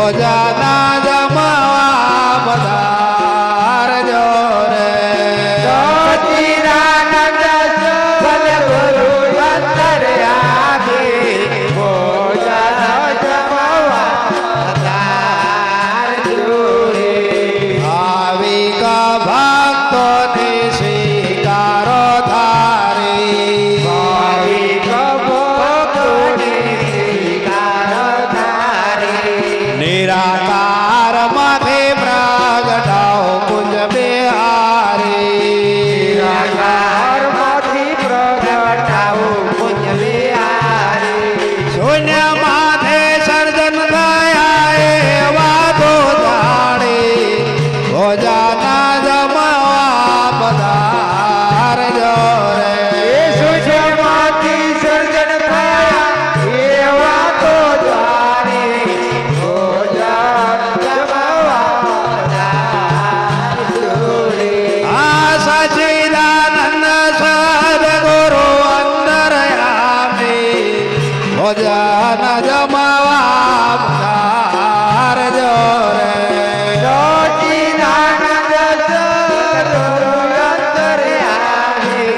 ભોજાના જમાવા પધારજો રે સચિદાનંદ સદગુરુ અંતર્યામી ભોજન જમવા પધારજો રે ભાવિક ભક્તોને સ્વીકારો ધારી ભાવિક ભક્તોને સ્વીકાર ધારી નિરાકાર માથે પ્રગટાઓ કુંજ બિહારી નિરાકારમાંથી પ્રગટાવો પુંજ વિહારી શૂન્ય માથે સર્જન થયા એવા તો જાણી ભોજાના જમાવા પધારજો રે સૂર્યમાંથી સર્જન થયા એવા તો જાણે ભોજન જમવા પધારજો રે આ સચિદાનંદ સદગુરુ અંતર્યામી ભોજન જમાવા પધારજો રે સચિદાનંદ સદગુરુ અંતર્યામી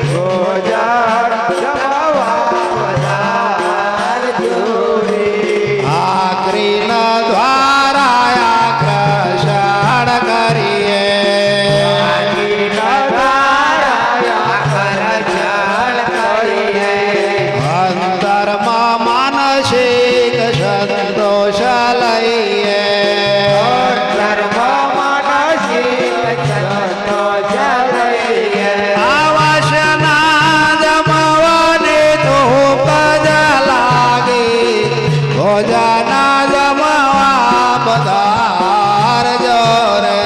ભોજન જમવા પધારજો રે આક્રીન દ્વારા આકર્ષણ કરીએ અંતરમાં માનસિક સંતોષ લઈએ આવાસના જમવાને ધૂપ જ લાગી ભોજના જમવા પધારજો રે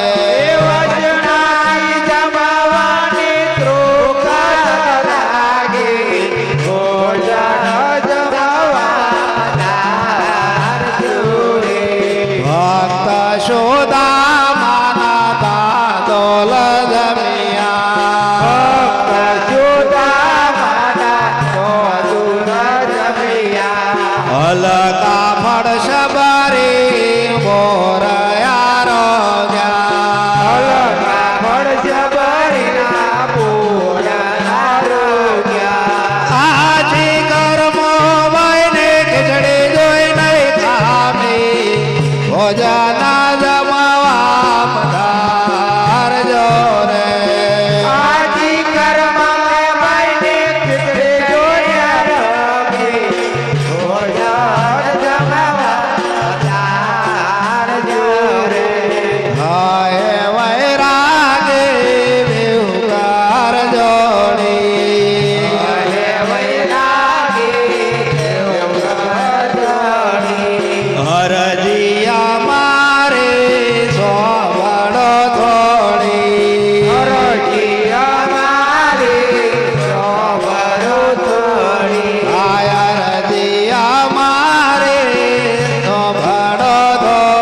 ભક્ત સુદામાના તાતોલ જમિયા હલકા ફળ શબરી મોરયા રોગ્યા આજી કર્મો વયને ખીચડી જોઈ નહીં ખામી ભોજના જમાવા પધારજો રે હાય વૈરાગે વિહુકાર જોડી હરજીયા મારે સોવડો થોડી આયા હરજીયા મારે સોવડો થોડી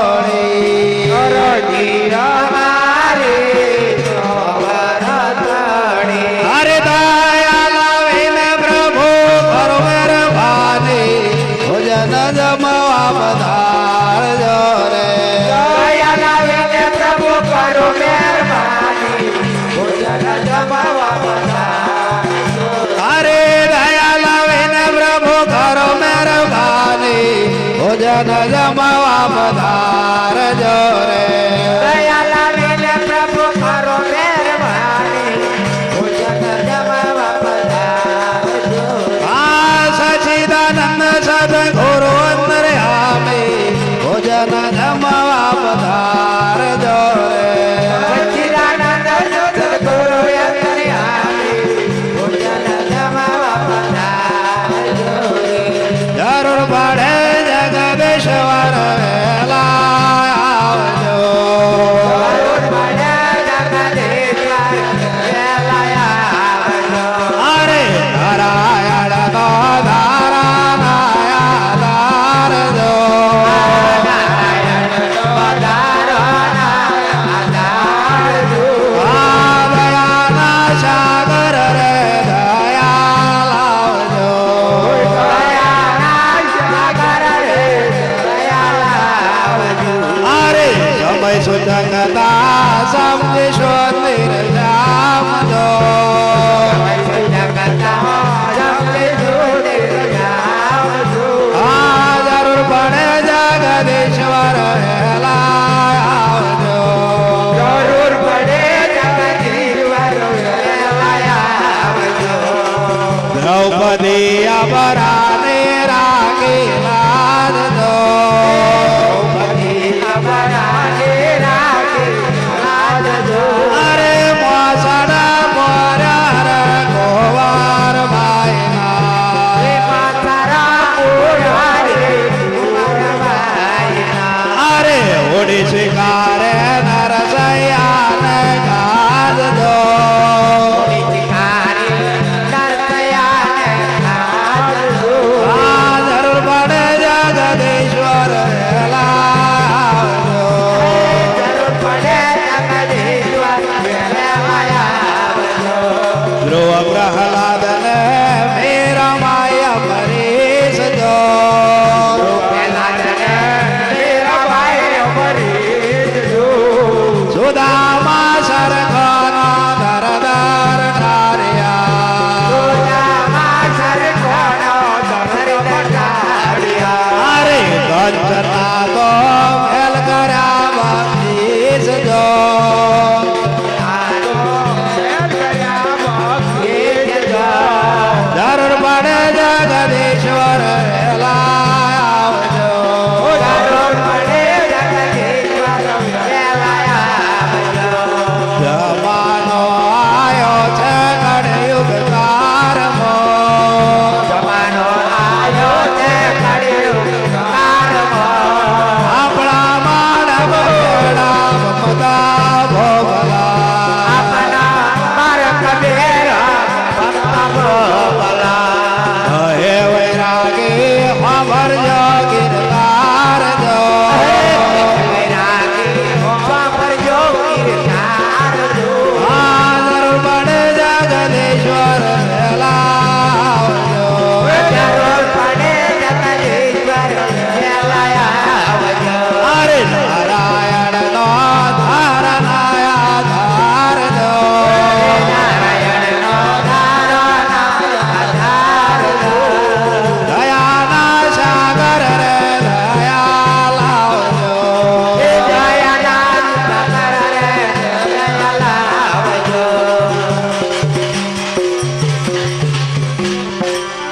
અરે દયા લાવીને પ્રભુ કરો મહેરબાની ભોજન જમવા પધારજો રે પ્રભુ કરો મહેરબાની ભોજન જમવા પધારજો અરે દયા લાવીને પ્રભુ કરો મહેરબાની ભોજન જમવા પધારજો રે દયા લાવીને પ્રભુ કરો મહેરબાની ભોજન જમવા પધારજો આ સચિદાનંદ સદગુરુ અંતર્યામી ભોજન જમવા પધારજો રે સચ્ચિદાનંદ સદગુરુ અંતર્યામી ભોજન જમવા પધારજો રે જરૂર પડે જગદેશ્વર વેલા આવજો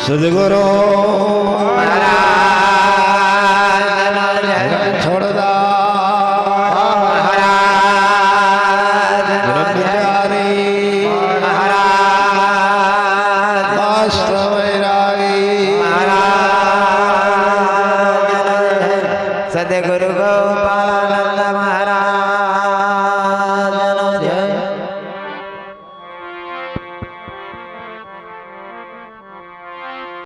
સદગુરુ મહારાજનો જય. છોડદા મહારાજનો જય. બ્રહ્મચારી મહારાજ વાસ્તવ વૈરાગી મહારાજ સદગુરુ ગોપાલાનંદ મહારાજ